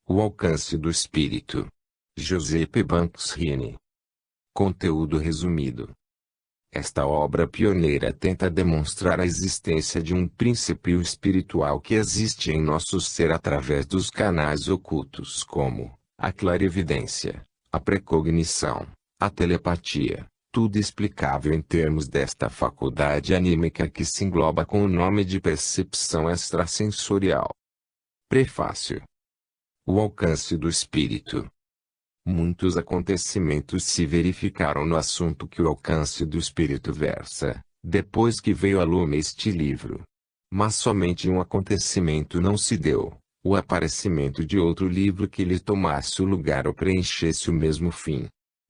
O alcance do espírito. José P. Banks Rini. Conteúdo resumido. Esta obra pioneira tenta demonstrar a existência de um princípio espiritual que existe em nosso ser através dos canais ocultos como a clarividência, a precognição, a telepatia, tudo explicável em termos desta faculdade anímica que se engloba com o nome de percepção extrasensorial. Prefácio. O alcance do espírito. Muitos acontecimentos se verificaram no assunto que o alcance do espírito versa, depois que veio a lume este livro. Mas somente um acontecimento não se deu, o aparecimento de outro livro que lhe tomasse o lugar ou preenchesse o mesmo fim.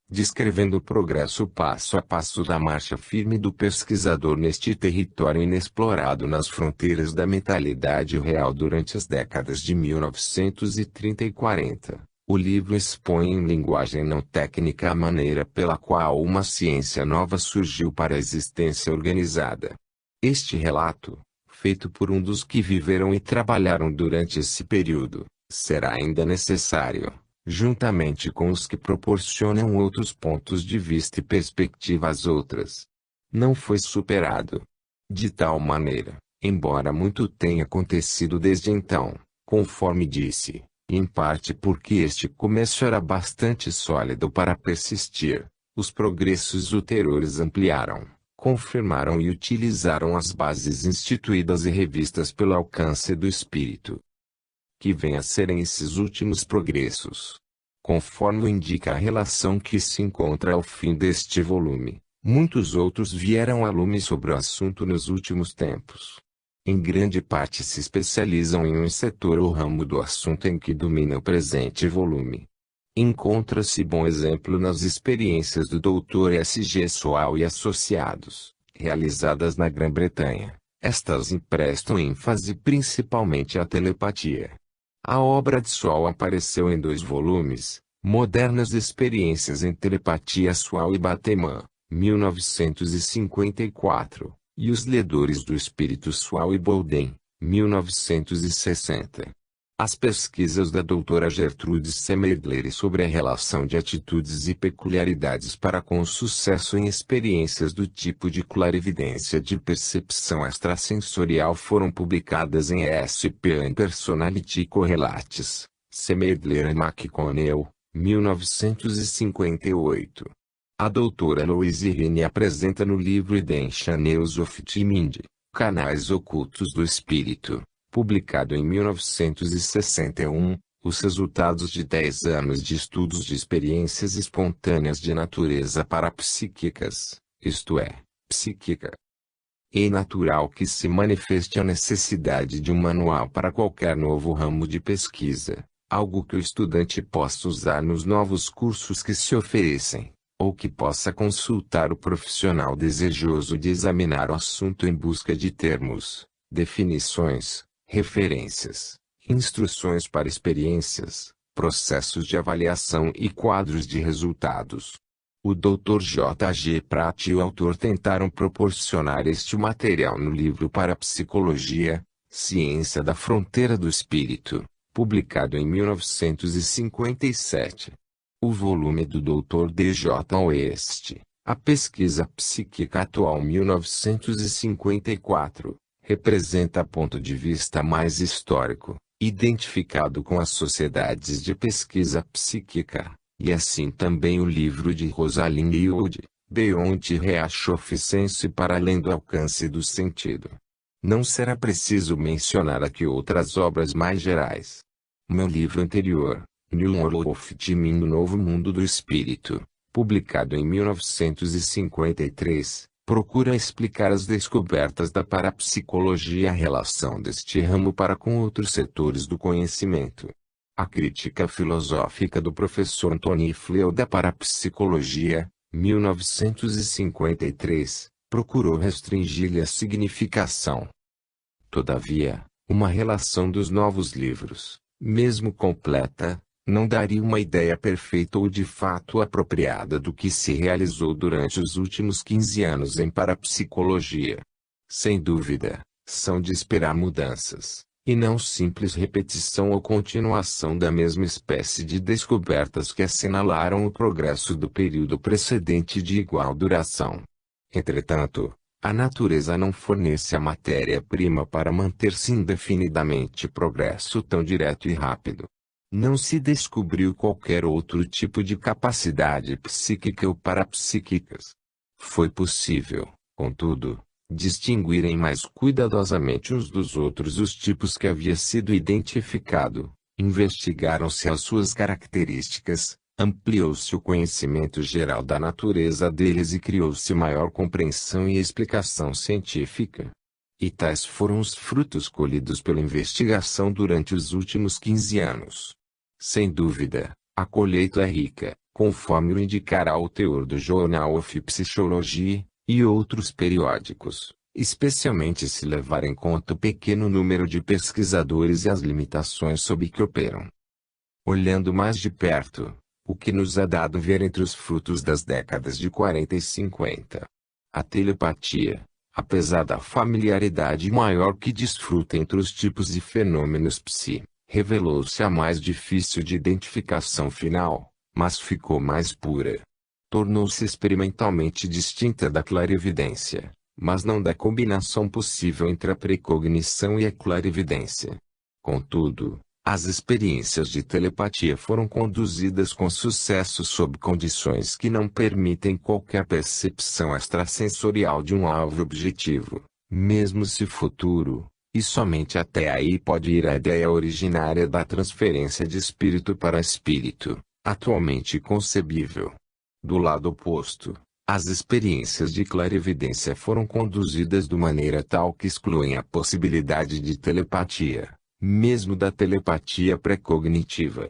Descrevendo o progresso passo a passo da marcha firme do pesquisador neste território inexplorado nas fronteiras da mentalidade real durante as décadas de 1930 e 40. O livro expõe em linguagem não técnica a maneira pela qual uma ciência nova surgiu para a existência organizada. Este relato, feito por um dos que viveram e trabalharam durante esse período, será ainda necessário, juntamente com os que proporcionam outros pontos de vista e perspectivas outras. Não foi superado. De tal maneira, embora muito tenha acontecido desde então, conforme disse, em parte porque este começo era bastante sólido para persistir, os progressos ulteriores ampliaram, confirmaram e utilizaram as bases instituídas e revistas pelo alcance do espírito. Que vem a serem esses últimos progressos? Conforme o indica a relação que se encontra ao fim deste volume, muitos outros vieram a lume sobre o assunto nos últimos tempos. Em grande parte se especializam em um setor ou ramo do assunto em que domina o presente volume. Encontra-se bom exemplo nas experiências do Dr. S. G. Soal e associados, realizadas na Grã-Bretanha. Estas emprestam ênfase principalmente à telepatia. A obra de Soal apareceu em 2 volumes, Modernas Experiências em Telepatia Soal e Bateman, 1954. E os Ledores do Espírito Soal e Bolden, 1960. As pesquisas da doutora Gertrude C. Medler sobre a relação de atitudes e peculiaridades para com o sucesso em experiências do tipo de clarividência de percepção extrasensorial foram publicadas em ESPN Personality Correlates, C. Medler e McConnell, 1958. A doutora Louise Rini apresenta no livro Hidden Channels of the Mind, Canais Ocultos do Espírito, publicado em 1961, os resultados de 10 anos de estudos de experiências espontâneas de natureza parapsíquicas, isto é, psíquica. É natural que se manifeste a necessidade de um manual para qualquer novo ramo de pesquisa, algo que o estudante possa usar nos novos cursos que se oferecem, ou que possa consultar o profissional desejoso de examinar o assunto em busca de termos, definições, referências, instruções para experiências, processos de avaliação e quadros de resultados. O Dr. J. G. Pratt e o autor tentaram proporcionar este material no livro Parapsicologia, Ciência da Fronteira do Espírito, publicado em 1957. O volume do Dr. D. J. West, A Pesquisa Psíquica Atual 1954, representa ponto de vista mais histórico, identificado com as sociedades de pesquisa psíquica, e assim também o livro de Rosalind Youd, Beyond Reach of Sense para além do alcance do sentido. Não será preciso mencionar aqui outras obras mais gerais. Meu livro anterior, New World of the Mind, Novo Mundo do Espírito, publicado em 1953, procura explicar as descobertas da parapsicologia e a relação deste ramo para com outros setores do conhecimento. A crítica filosófica do professor Anthony Flew da Parapsicologia, 1953, procurou restringir-lhe a significação. Todavia, uma relação dos novos livros, mesmo completa, não daria uma ideia perfeita ou de fato apropriada do que se realizou durante os últimos 15 anos em parapsicologia. Sem dúvida, são de esperar mudanças, e não simples repetição ou continuação da mesma espécie de descobertas que assinalaram o progresso do período precedente de igual duração. Entretanto, a natureza não fornece a matéria-prima para manter-se indefinidamente progresso tão direto e rápido. Não se descobriu qualquer outro tipo de capacidade psíquica ou parapsíquicas. Foi possível, contudo, distinguirem mais cuidadosamente uns dos outros os tipos que havia sido identificado, investigaram-se as suas características, ampliou-se o conhecimento geral da natureza deles e criou-se maior compreensão e explicação científica. E tais foram os frutos colhidos pela investigação durante os últimos 15 anos. Sem dúvida, a colheita é rica, conforme o indicará o teor do Journal of Psychology, e outros periódicos, especialmente se levar em conta o pequeno número de pesquisadores e as limitações sob que operam. Olhando mais de perto, o que nos é dado ver entre os frutos das décadas de 40 e 50. A telepatia, apesar da familiaridade maior que desfruta entre os tipos de fenômenos psi, revelou-se a mais difícil de identificação final, mas ficou mais pura. Tornou-se experimentalmente distinta da clarividência, mas não da combinação possível entre a precognição e a clarividência. Contudo, as experiências de telepatia foram conduzidas com sucesso sob condições que não permitem qualquer percepção extrasensorial de um alvo objetivo, mesmo se futuro, e somente até aí pode ir a ideia originária da transferência de espírito para espírito, atualmente concebível. Do lado oposto, as experiências de clarividência foram conduzidas de maneira tal que excluem a possibilidade de telepatia, mesmo da telepatia pré-cognitiva.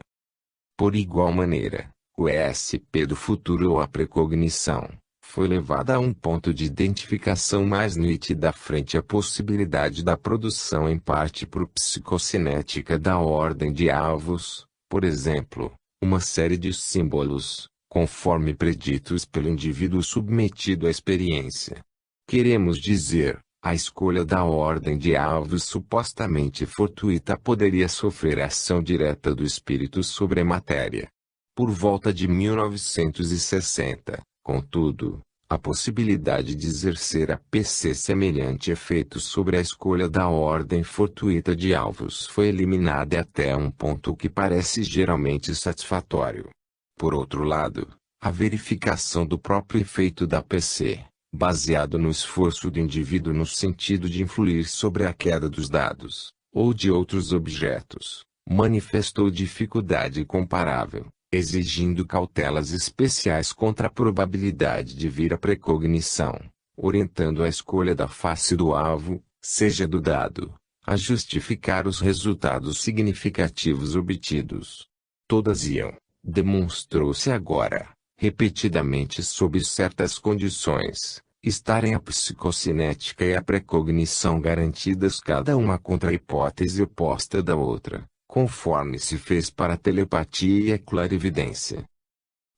Por igual maneira, o ESP do futuro ou a precognição, foi levada a um ponto de identificação mais nítida frente à possibilidade da produção em parte por psicocinética da ordem de alvos, por exemplo, uma série de símbolos, conforme preditos pelo indivíduo submetido à experiência. Queremos dizer, a escolha da ordem de alvos supostamente fortuita poderia sofrer ação direta do espírito sobre a matéria. Por volta de 1960, contudo, a possibilidade de exercer a PC semelhante efeito sobre a escolha da ordem fortuita de alvos foi eliminada até um ponto que parece geralmente satisfatório. Por outro lado, a verificação do próprio efeito da PC, baseado no esforço do indivíduo no sentido de influir sobre a queda dos dados, ou de outros objetos, manifestou dificuldade comparável, exigindo cautelas especiais contra a probabilidade de vir a precognição, orientando a escolha da face do alvo, seja do dado, a justificar os resultados significativos obtidos. Todas iam, demonstrou-se agora, repetidamente sob certas condições, estarem a psicocinética e a precognição garantidas cada uma contra a hipótese oposta da outra, conforme se fez para a telepatia e a clarividência.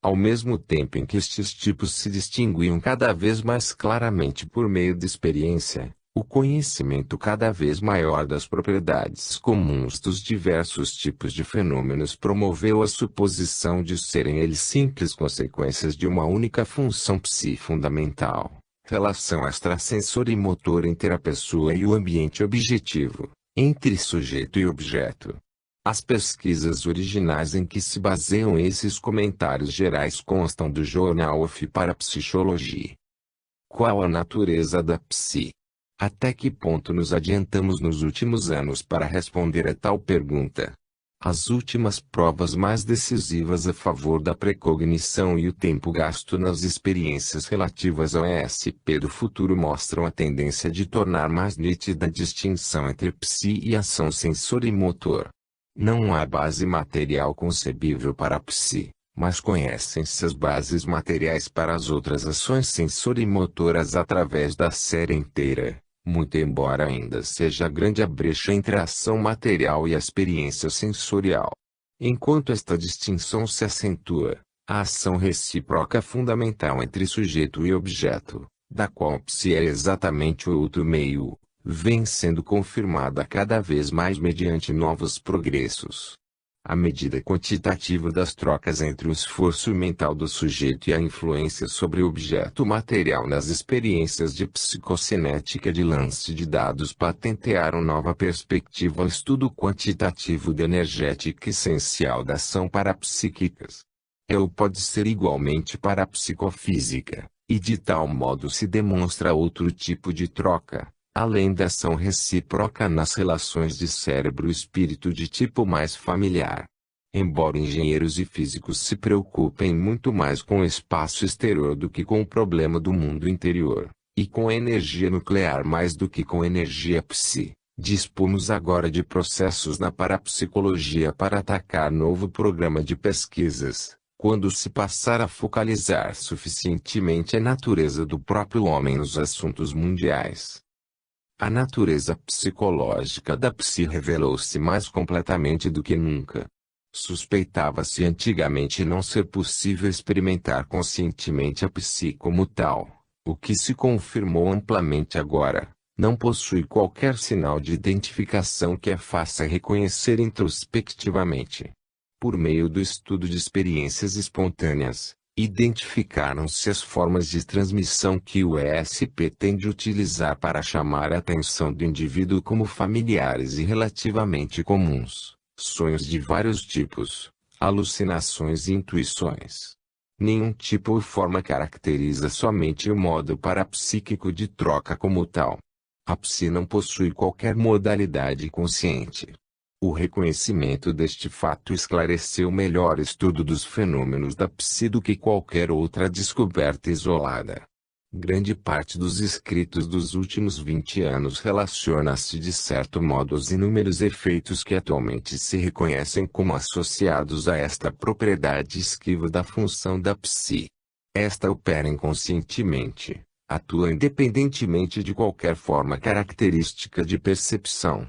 Ao mesmo tempo em que estes tipos se distinguiam cada vez mais claramente por meio de experiência, o conhecimento cada vez maior das propriedades comuns dos diversos tipos de fenômenos promoveu a suposição de serem eles simples consequências de uma única função psi fundamental, relação extrasensori-motor entre a pessoa e o ambiente objetivo, entre sujeito e objeto. As pesquisas originais em que se baseiam esses comentários gerais constam do Journal of Parapsychology. Qual a natureza da psi? Até que ponto nos adiantamos nos últimos anos para responder a tal pergunta? As últimas provas mais decisivas a favor da precognição e o tempo gasto nas experiências relativas ao ESP do futuro mostram a tendência de tornar mais nítida a distinção entre psi e ação sensorimotor. Não há base material concebível para a psi, mas conhecem-se as bases materiais para as outras ações sensorimotoras através da série inteira. Muito embora ainda seja grande a brecha entre a ação material e a experiência sensorial. Enquanto esta distinção se acentua, a ação recíproca fundamental entre sujeito e objeto, da qual psi é exatamente o outro meio, vem sendo confirmada cada vez mais mediante novos progressos. A medida quantitativa das trocas entre o esforço mental do sujeito e a influência sobre o objeto material nas experiências de psicocinética de lance de dados patentearam nova perspectiva ao estudo quantitativo da energética essencial da ação parapsíquicas. Ou pode ser igualmente parapsicofísica, e de tal modo se demonstra outro tipo de troca, além da ação recíproca nas relações de cérebro-espírito de tipo mais familiar. Embora engenheiros e físicos se preocupem muito mais com o espaço exterior do que com o problema do mundo interior, e com a energia nuclear mais do que com energia psi, dispomos agora de processos na parapsicologia para atacar novo programa de pesquisas, quando se passar a focalizar suficientemente a natureza do próprio homem nos assuntos mundiais. A natureza psicológica da psi revelou-se mais completamente do que nunca. Suspeitava-se antigamente não ser possível experimentar conscientemente a psi como tal, o que se confirmou amplamente agora. Não possui qualquer sinal de identificação que a faça reconhecer introspectivamente. Por meio do estudo de experiências espontâneas, identificaram-se as formas de transmissão que o ESP tem de utilizar para chamar a atenção do indivíduo como familiares e relativamente comuns, sonhos de vários tipos, alucinações e intuições. Nenhum tipo ou forma caracteriza somente o modo parapsíquico de troca como tal. A psi não possui qualquer modalidade consciente. O reconhecimento deste fato esclareceu o melhor estudo dos fenômenos da psi do que qualquer outra descoberta isolada. Grande parte dos escritos dos últimos 20 anos relaciona-se de certo modo aos inúmeros efeitos que atualmente se reconhecem como associados a esta propriedade esquiva da função da psi. Esta opera inconscientemente, atua independentemente de qualquer forma característica de percepção.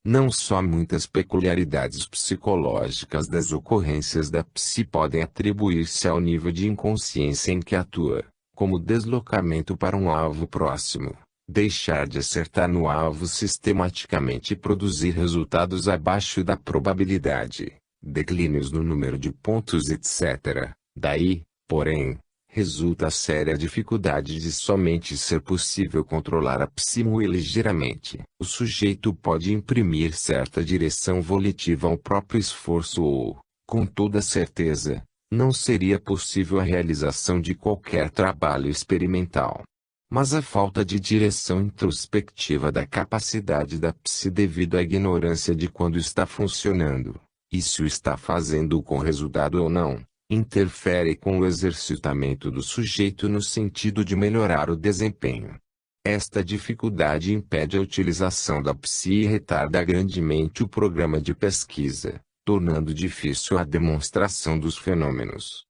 Não só muitas peculiaridades psicológicas das ocorrências da psi podem atribuir-se ao nível de inconsciência em que atua, como deslocamento para um alvo próximo, deixar de acertar no alvo sistematicamente e produzir resultados abaixo da probabilidade, declínios no número de pontos etc. Daí, porém, resulta a séria dificuldade de somente ser possível controlar a psi muito ligeiramente. O sujeito pode imprimir certa direção volitiva ao próprio esforço ou, com toda certeza, não seria possível a realização de qualquer trabalho experimental. Mas a falta de direção introspectiva da capacidade da psi devido à ignorância de quando está funcionando, e se o está fazendo com resultado ou não, interfere com o exercitamento do sujeito no sentido de melhorar o desempenho. Esta dificuldade impede a utilização da psi e retarda grandemente o programa de pesquisa, tornando difícil a demonstração dos fenômenos.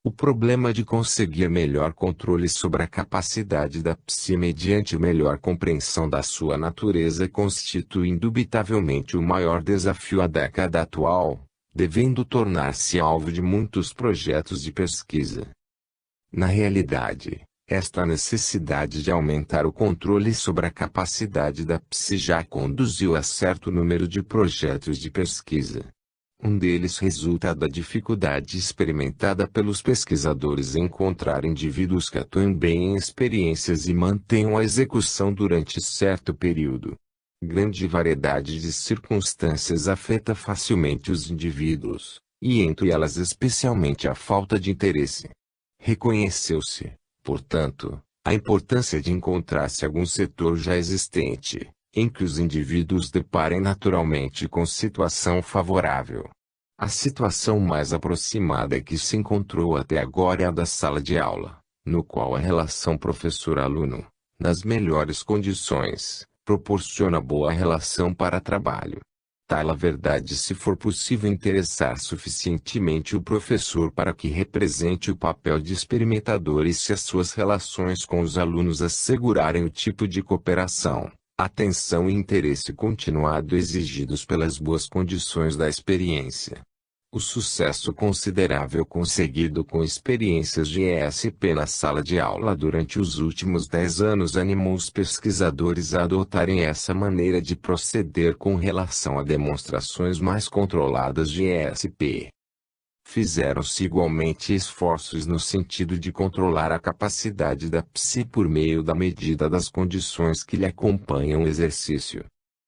O problema de conseguir melhor controle sobre a capacidade da psi mediante melhor compreensão da sua natureza constitui indubitavelmente o maior desafio à década atual, devendo tornar-se alvo de muitos projetos de pesquisa. Na realidade, esta necessidade de aumentar o controle sobre a capacidade da psi já conduziu a certo número de projetos de pesquisa. Um deles resulta da dificuldade experimentada pelos pesquisadores em encontrar indivíduos que atuem bem em experiências e mantenham a execução durante certo período. Grande variedade de circunstâncias afeta facilmente os indivíduos, e entre elas especialmente a falta de interesse. Reconheceu-se, portanto, a importância de encontrar-se algum setor já existente, em que os indivíduos deparem naturalmente com situação favorável. A situação mais aproximada que se encontrou até agora é a da sala de aula, no qual a relação professor-aluno, nas melhores condições, proporciona boa relação para trabalho. Tal a verdade se for possível interessar suficientemente o professor para que represente o papel de experimentador e se as suas relações com os alunos assegurarem o tipo de cooperação, atenção e interesse continuado exigidos pelas boas condições da experiência. O sucesso considerável conseguido com experiências de ESP na sala de aula durante os últimos 10 anos animou os pesquisadores a adotarem essa maneira de proceder com relação a demonstrações mais controladas de ESP. Fizeram-se igualmente esforços no sentido de controlar a capacidade da psi por meio da medida das condições que lhe acompanham o exercício.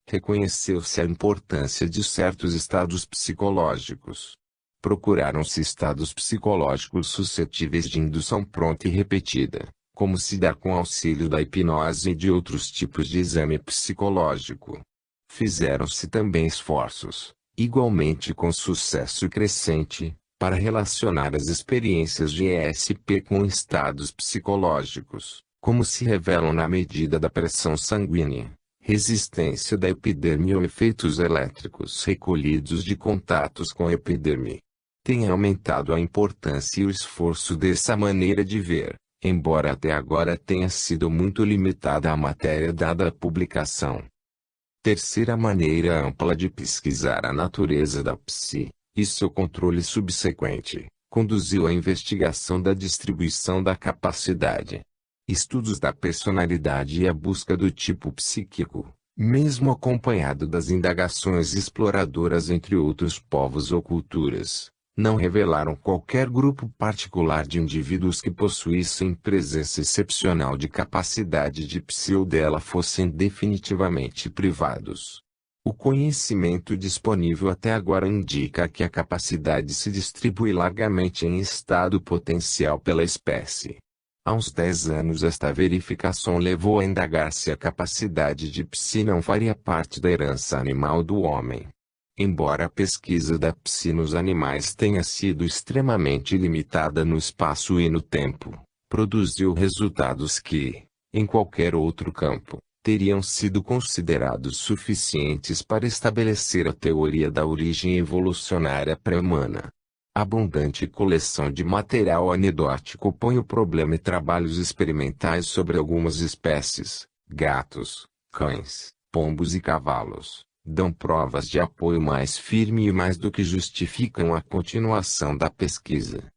Reconheceu-se a importância de certos estados psicológicos. Procuraram-se estados psicológicos suscetíveis de indução pronta e repetida, como se dá com auxílio da hipnose e de outros tipos de exame psicológico. Fizeram-se também esforços, igualmente com sucesso crescente, para relacionar as experiências de ESP com estados psicológicos, como se revelam na medida da pressão sanguínea, resistência da epiderme ou efeitos elétricos recolhidos de contatos com a epiderme. Tem aumentado a importância e o esforço dessa maneira de ver, embora até agora tenha sido muito limitada a matéria dada à publicação. Terceira maneira ampla de pesquisar a natureza da psi, e seu controle subsequente, conduziu à investigação da distribuição da capacidade. Estudos da personalidade e a busca do tipo psíquico, mesmo acompanhado das indagações exploradoras entre outros povos ou culturas, não revelaram qualquer grupo particular de indivíduos que possuíssem presença excepcional de capacidade de psi ou dela fossem definitivamente privados. O conhecimento disponível até agora indica que a capacidade se distribui largamente em estado potencial pela espécie. Há uns 10 anos esta verificação levou a indagar se a capacidade de psi não faria parte da herança animal do homem. Embora a pesquisa da psi nos animais tenha sido extremamente limitada no espaço e no tempo, produziu resultados que, em qualquer outro campo, teriam sido considerados suficientes para estabelecer a teoria da origem evolucionária pré-humana. A abundante coleção de material anedótico põe o problema e trabalhos experimentais sobre algumas espécies, gatos, cães, pombos e cavalos, dão provas de apoio mais firme e mais do que justificam a continuação da pesquisa.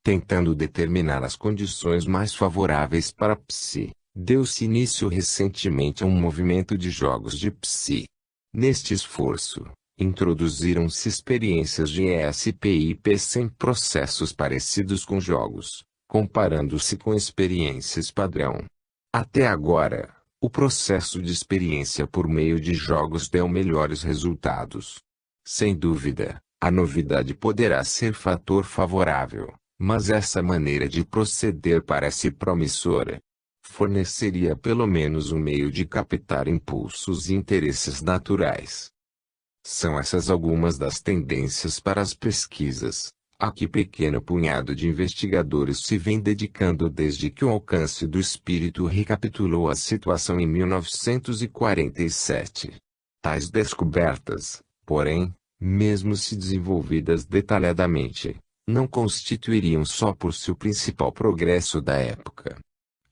Tentando determinar as condições mais favoráveis para a psi, deu-se início recentemente a um movimento de jogos de psi. Neste esforço, introduziram-se experiências de ESP e IPC em processos parecidos com jogos, comparando-se com experiências padrão. Até agora, o processo de experiência por meio de jogos deu melhores resultados. Sem dúvida, a novidade poderá ser fator favorável, mas essa maneira de proceder parece promissora. Forneceria pelo menos um meio de captar impulsos e interesses naturais. São essas algumas das tendências para as pesquisas, a que pequeno punhado de investigadores se vem dedicando desde que o alcance do espírito recapitulou a situação em 1947. Tais descobertas, porém, mesmo se desenvolvidas detalhadamente, não constituiriam só por si o principal progresso da época.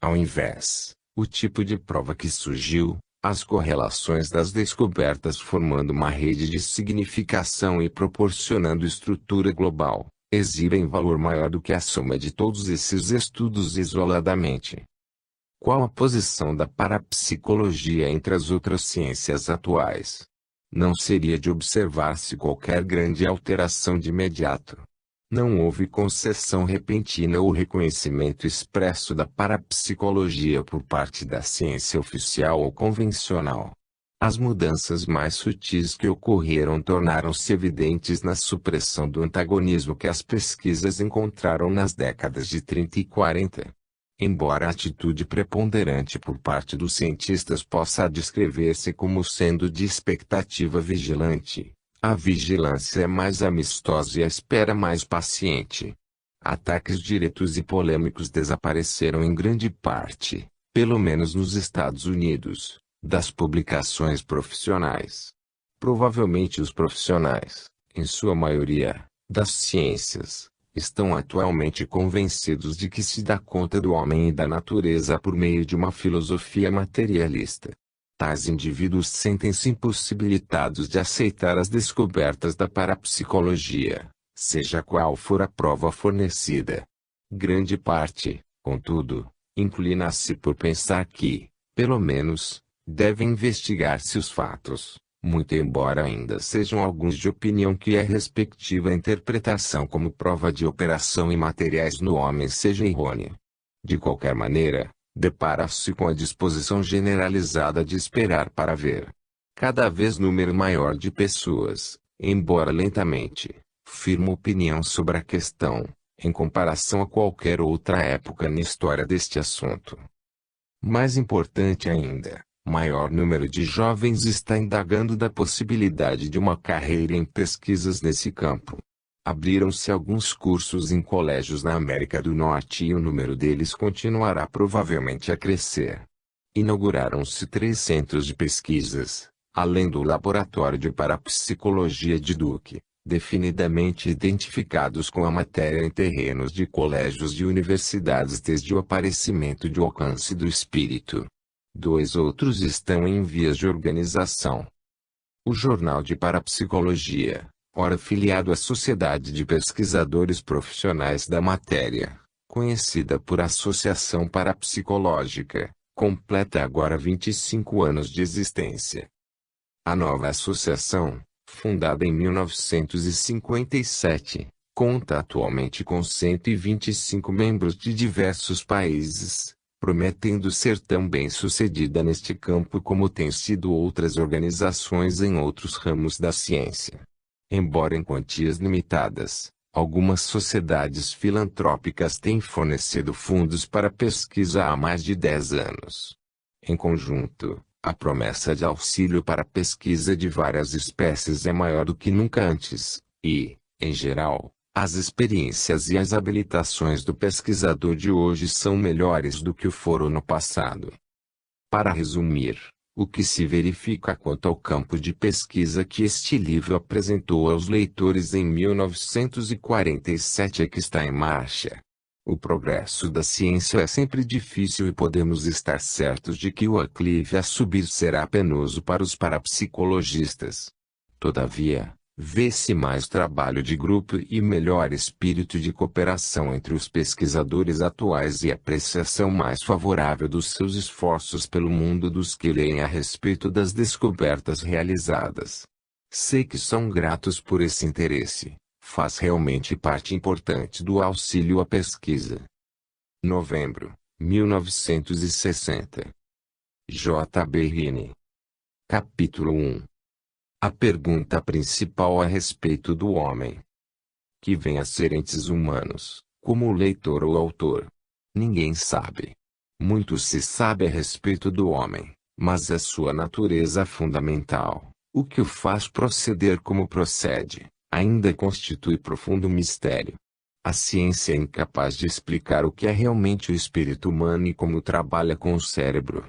Ao invés, o tipo de prova que surgiu, as correlações das descobertas formando uma rede de significação e proporcionando estrutura global, exibem valor maior do que a soma de todos esses estudos isoladamente. Qual a posição da parapsicologia entre as outras ciências atuais? Não seria de observar-se qualquer grande alteração de imediato. Não houve concessão repentina ou reconhecimento expresso da parapsicologia por parte da ciência oficial ou convencional. As mudanças mais sutis que ocorreram tornaram-se evidentes na supressão do antagonismo que as pesquisas encontraram nas décadas de 30 e 40. Embora a atitude preponderante por parte dos cientistas possa descrever-se como sendo de expectativa vigilante, a vigilância é mais amistosa e a espera mais paciente. Ataques diretos e polêmicos desapareceram em grande parte, pelo menos nos Estados Unidos, das publicações profissionais. Provavelmente os profissionais, em sua maioria, das ciências, estão atualmente convencidos de que se dá conta do homem e da natureza por meio de uma filosofia materialista. Tais indivíduos sentem-se impossibilitados de aceitar as descobertas da parapsicologia, seja qual for a prova fornecida. Grande parte, contudo, inclina-se por pensar que, pelo menos, deve investigar-se os fatos, muito embora ainda sejam alguns de opinião que a respectiva interpretação como prova de operação e materiais no homem seja errônea. De qualquer maneira, depara-se com a disposição generalizada de esperar para ver. Cada vez número maior de pessoas, embora lentamente, firma opinião sobre a questão, em comparação a qualquer outra época na história deste assunto. Mais importante ainda, maior número de jovens está indagando da possibilidade de uma carreira em pesquisas nesse campo. Abriram-se alguns cursos em colégios na América do Norte e o número deles continuará provavelmente a crescer. Inauguraram-se 3 centros de pesquisas, além do Laboratório de Parapsicologia de Duke, definidamente identificados com a matéria em terrenos de colégios de universidades desde o aparecimento do alcance do espírito. 2 outros estão em vias de organização. O Jornal de Parapsicologia, ora filiado à Sociedade de Pesquisadores Profissionais da Matéria, conhecida por Associação Parapsicológica, completa agora 25 anos de existência. A nova associação, fundada em 1957, conta atualmente com 125 membros de diversos países, prometendo ser tão bem-sucedida neste campo como têm sido outras organizações em outros ramos da ciência. Embora em quantias limitadas, algumas sociedades filantrópicas têm fornecido fundos para pesquisa há mais de 10 anos. Em conjunto, a promessa de auxílio para pesquisa de várias espécies é maior do que nunca antes, e, em geral, as experiências e as habilitações do pesquisador de hoje são melhores do que o foram no passado. Para resumir, o que se verifica quanto ao campo de pesquisa que este livro apresentou aos leitores em 1947 é que está em marcha. O progresso da ciência é sempre difícil e podemos estar certos de que o aclive a subir será penoso para os parapsicologistas. Todavia, vê-se mais trabalho de grupo e melhor espírito de cooperação entre os pesquisadores atuais e apreciação mais favorável dos seus esforços pelo mundo dos que leem a respeito das descobertas realizadas. Sei que são gratos por esse interesse. Faz realmente parte importante do auxílio à pesquisa. Novembro, 1960. J. B. Rini. Capítulo 1. A pergunta principal a respeito do homem. Que vem a ser entes humanos, como o leitor ou autor. Ninguém sabe. Muito se sabe a respeito do homem, mas a sua natureza fundamental, o que o faz proceder como procede, ainda constitui profundo mistério. A ciência é incapaz de explicar o que é realmente o espírito humano e como trabalha com o cérebro.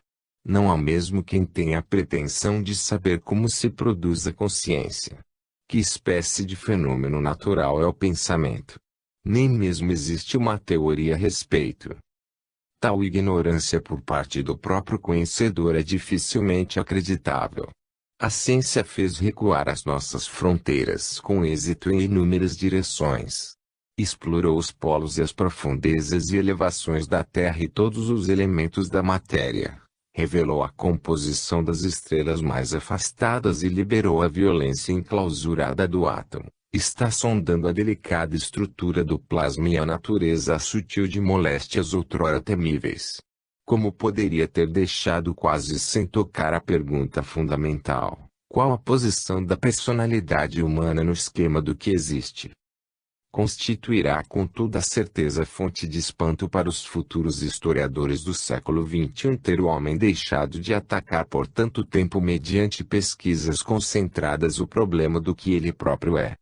Não há mesmo quem tenha a pretensão de saber como se produz a consciência. Que espécie de fenômeno natural é o pensamento? Nem mesmo existe uma teoria a respeito. Tal ignorância por parte do próprio conhecedor é dificilmente acreditável. A ciência fez recuar as nossas fronteiras com êxito em inúmeras direções. Explorou os polos e as profundezas e elevações da Terra e todos os elementos da matéria. Revelou a composição das estrelas mais afastadas e liberou a violência enclausurada do átomo. Está sondando a delicada estrutura do plasma e a natureza sutil de moléstias outrora temíveis. Como poderia ter deixado quase sem tocar a pergunta fundamental: qual a posição da personalidade humana no esquema do que existe? Constituirá com toda certeza fonte de espanto para os futuros historiadores do século XXI ter o homem deixado de atacar por tanto tempo mediante pesquisas concentradas o problema do que ele próprio é.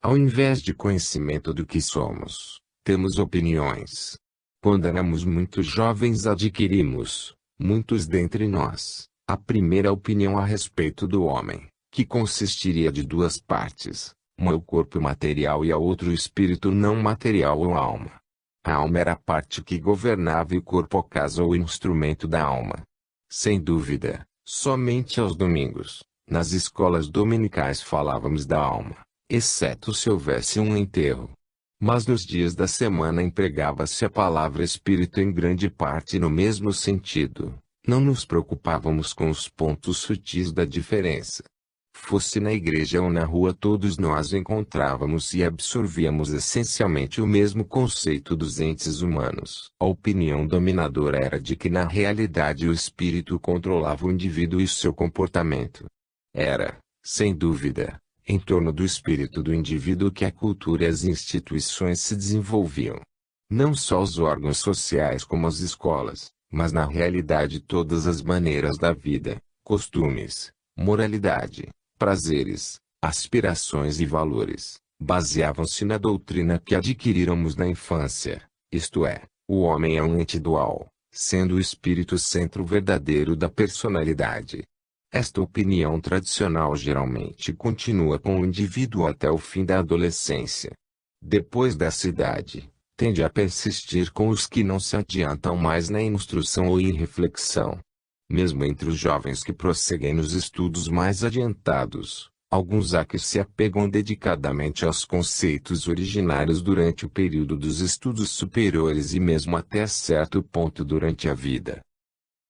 Ao invés de conhecimento do que somos, temos opiniões. Quando éramos muito jovens adquirimos, muitos dentre nós, a primeira opinião a respeito do homem, que consistiria de 2 partes, uma o corpo material e a outra o espírito não material ou alma. A alma era a parte que governava e o corpo a casa ou instrumento da alma. Sem dúvida, somente aos domingos, nas escolas dominicais falávamos da alma, exceto se houvesse um enterro. Mas nos dias da semana empregava-se a palavra espírito em grande parte no mesmo sentido. Não nos preocupávamos com os pontos sutis da diferença. Fosse na igreja ou na rua, todos nós encontrávamos e absorvíamos essencialmente o mesmo conceito dos entes humanos. A opinião dominadora era de que na realidade o espírito controlava o indivíduo e seu comportamento. Era, sem dúvida, em torno do espírito do indivíduo que a cultura e as instituições se desenvolviam. Não só os órgãos sociais como as escolas, mas na realidade todas as maneiras da vida, costumes, moralidade, prazeres, aspirações e valores, baseavam-se na doutrina que adquiriramos na infância, isto é, o homem é um ente dual, sendo o espírito o centro verdadeiro da personalidade. Esta opinião tradicional geralmente continua com o indivíduo até o fim da adolescência. Depois dessa idade, tende a persistir com os que não se adiantam mais na instrução ou em reflexão. Mesmo entre os jovens que prosseguem nos estudos mais adiantados, alguns há que se apegam dedicadamente aos conceitos originários durante o período dos estudos superiores e mesmo até certo ponto durante a vida.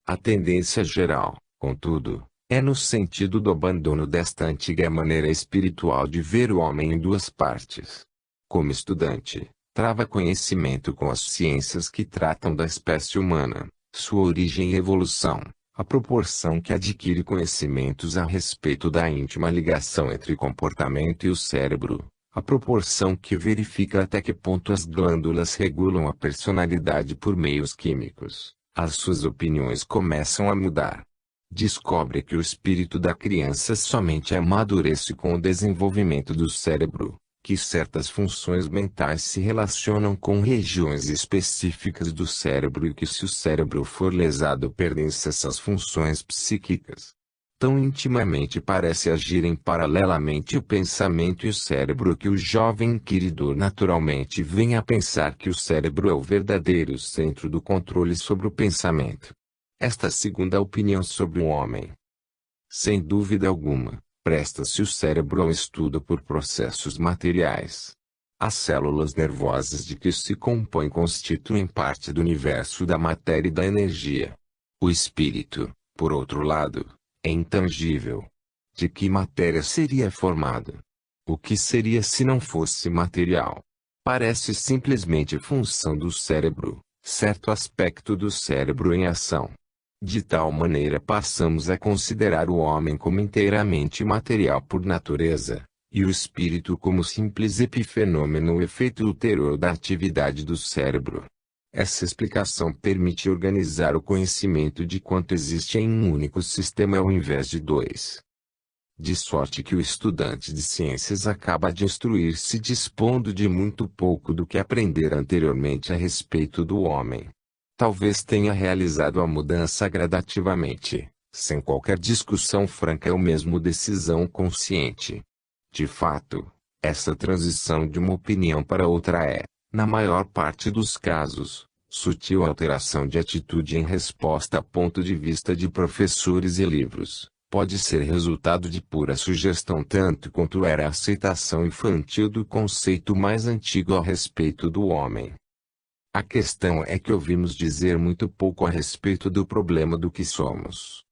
A tendência geral, contudo, é no sentido do abandono desta antiga maneira espiritual de ver o homem em duas partes. Como estudante, trava conhecimento com as ciências que tratam da espécie humana, sua origem e evolução, a proporção que adquire conhecimentos a respeito da íntima ligação entre comportamento e o cérebro, a proporção que verifica até que ponto as glândulas regulam a personalidade por meios químicos, as suas opiniões começam a mudar. Descobre que o espírito da criança somente amadurece com o desenvolvimento do cérebro, que certas funções mentais se relacionam com regiões específicas do cérebro e que se o cérebro for lesado perdem-se essas funções psíquicas. Tão intimamente parece agirem paralelamente o pensamento e o cérebro que o jovem inquiridor naturalmente vem a pensar que o cérebro é o verdadeiro centro do controle sobre o pensamento. Esta segunda opinião sobre o homem, sem dúvida alguma, presta-se o cérebro ao estudo por processos materiais. As células nervosas de que se compõe constituem parte do universo da matéria e da energia. O espírito, por outro lado, é intangível. De que matéria seria formado? O que seria se não fosse material? Parece simplesmente função do cérebro, certo aspecto do cérebro em ação. De tal maneira passamos a considerar o homem como inteiramente material por natureza, e o espírito como simples epifenômeno ou efeito ulterior da atividade do cérebro. Essa explicação permite organizar o conhecimento de quanto existe em um único sistema ao invés de dois. De sorte que o estudante de ciências acaba de instruir-se dispondo de muito pouco do que aprender anteriormente a respeito do homem. Talvez tenha realizado a mudança gradativamente, sem qualquer discussão franca ou mesmo decisão consciente. De fato, essa transição de uma opinião para outra é, na maior parte dos casos, sutil alteração de atitude em resposta a ponto de vista de professores e livros. Pode ser resultado de pura sugestão tanto quanto era a aceitação infantil do conceito mais antigo a respeito do homem. A questão é que ouvimos dizer muito pouco a respeito do problema do que somos.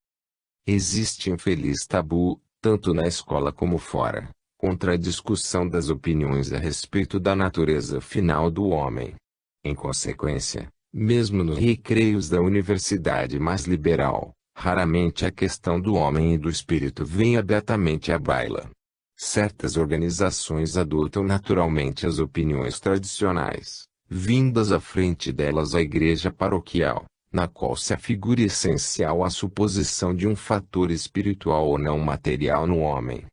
Existe um feliz tabu, tanto na escola como fora, contra a discussão das opiniões a respeito da natureza final do homem. Em consequência, mesmo nos recreios da universidade mais liberal, raramente a questão do homem e do espírito vem abertamente à baila. Certas organizações adotam naturalmente as opiniões tradicionais, vindas à frente delas a igreja paroquial, na qual se afigura essencial a suposição de um fator espiritual ou não material no homem.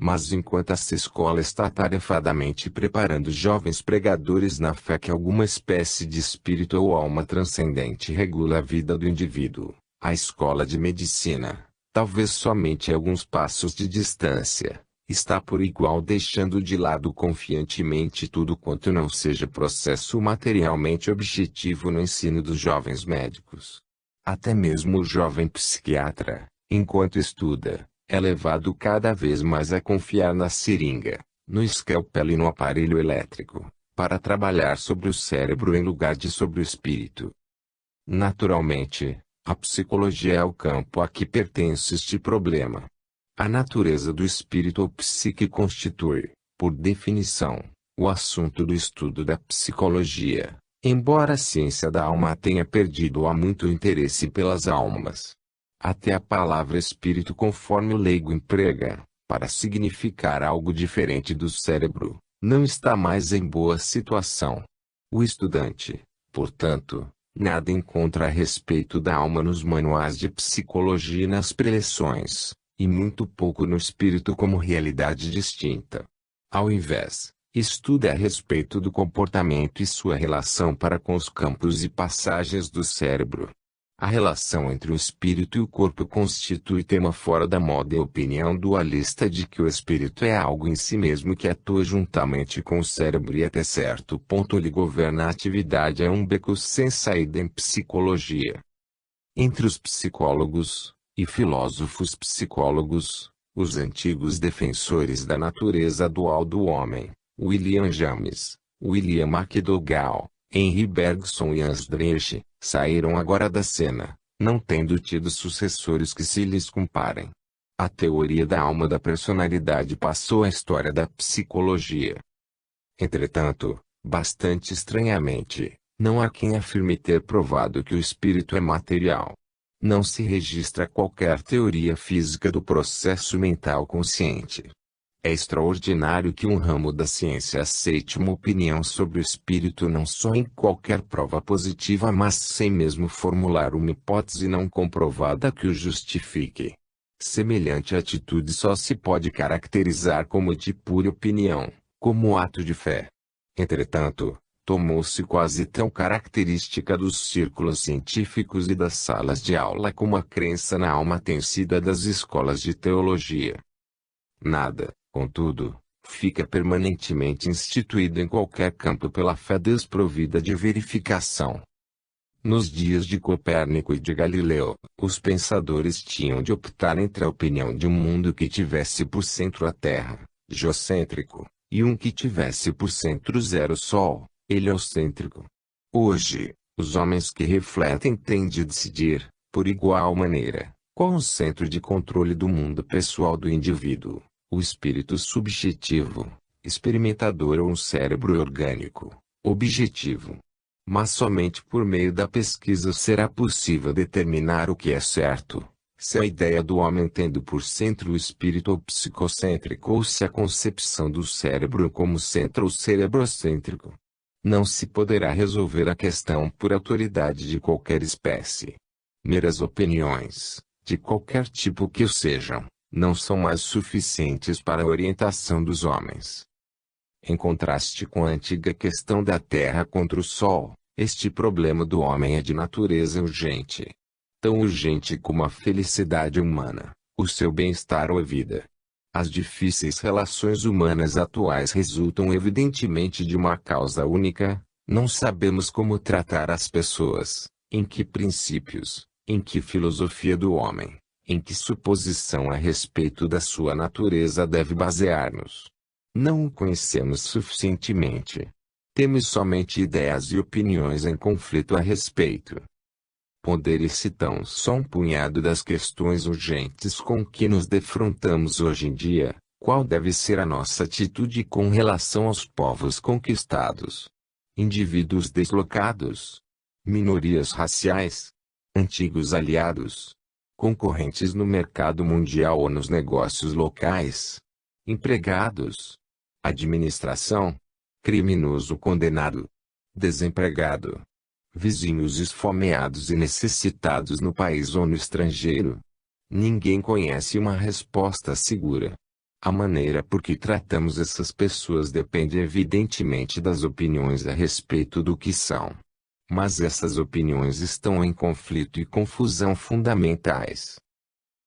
Mas enquanto essa escola está atarefadamente preparando jovens pregadores na fé que alguma espécie de espírito ou alma transcendente regula a vida do indivíduo, a escola de medicina, talvez somente a alguns passos de distância, está por igual deixando de lado confiantemente tudo quanto não seja processo materialmente objetivo no ensino dos jovens médicos. Até mesmo o jovem psiquiatra, enquanto estuda, é levado cada vez mais a confiar na seringa, no escalpelo e no aparelho elétrico, para trabalhar sobre o cérebro em lugar de sobre o espírito. Naturalmente, a psicologia é o campo a que pertence este problema. A natureza do espírito ou psique constitui, por definição, o assunto do estudo da psicologia, embora a ciência da alma tenha perdido há muito o interesse pelas almas. Até a palavra espírito, conforme o leigo emprega, para significar algo diferente do cérebro, não está mais em boa situação. O estudante, portanto, nada encontra a respeito da alma nos manuais de psicologia e nas preleções, e muito pouco no espírito como realidade distinta. Ao invés, estuda a respeito do comportamento e sua relação para com os campos e passagens do cérebro. A relação entre o espírito e o corpo constitui tema fora da moda e a opinião dualista de que o espírito é algo em si mesmo que atua juntamente com o cérebro e até certo ponto lhe governa a atividade é um beco sem saída em psicologia. Entre os psicólogos, e filósofos psicólogos, os antigos defensores da natureza dual do homem, William James, William McDougall, Henry Bergson e Hans Driesch, saíram agora da cena, não tendo tido sucessores que se lhes comparem. A teoria da alma da personalidade passou à história da psicologia. Entretanto, bastante estranhamente, não há quem afirme ter provado que o espírito é material. Não se registra qualquer teoria física do processo mental consciente. É extraordinário que um ramo da ciência aceite uma opinião sobre o espírito não só em qualquer prova positiva mas sem mesmo formular uma hipótese não comprovada que o justifique. Semelhante atitude só se pode caracterizar como de pura opinião, como ato de fé. Entretanto, tomou-se quase tão característica dos círculos científicos e das salas de aula como a crença na alma tem sido a das escolas de teologia. Nada, contudo, fica permanentemente instituído em qualquer campo pela fé desprovida de verificação. Nos dias de Copérnico e de Galileu, os pensadores tinham de optar entre a opinião de um mundo que tivesse por centro a Terra, geocêntrico, e um que tivesse por centro zero Sol, heliocêntrico. Hoje, os homens que refletem têm de decidir, por igual maneira, qual o centro de controle do mundo pessoal do indivíduo, o espírito subjetivo, experimentador ou um cérebro orgânico, objetivo. Mas somente por meio da pesquisa será possível determinar o que é certo, se a ideia do homem tendo por centro o espírito ou psicocêntrico ou se a concepção do cérebro como centro ou cerebrocêntrico. Não se poderá resolver a questão por autoridade de qualquer espécie. Meras opiniões, de qualquer tipo que o sejam, não são mais suficientes para a orientação dos homens. Em contraste com a antiga questão da Terra contra o Sol, este problema do homem é de natureza urgente. Tão urgente como a felicidade humana, o seu bem-estar ou a vida. As difíceis relações humanas atuais resultam evidentemente de uma causa única: não sabemos como tratar as pessoas, em que princípios, em que filosofia do homem, em que suposição a respeito da sua natureza deve basear-nos. Não o conhecemos suficientemente. Temos somente ideias e opiniões em conflito a respeito. Pondere-se tão só um punhado das questões urgentes com que nos defrontamos hoje em dia: qual deve ser a nossa atitude com relação aos povos conquistados, indivíduos deslocados, minorias raciais, antigos aliados, concorrentes no mercado mundial ou nos negócios locais, empregados, administração, criminoso condenado, desempregado, vizinhos esfomeados e necessitados no país ou no estrangeiro. Ninguém conhece uma resposta segura. A maneira por que tratamos essas pessoas depende evidentemente das opiniões a respeito do que são. Mas essas opiniões estão em conflito e confusão fundamentais.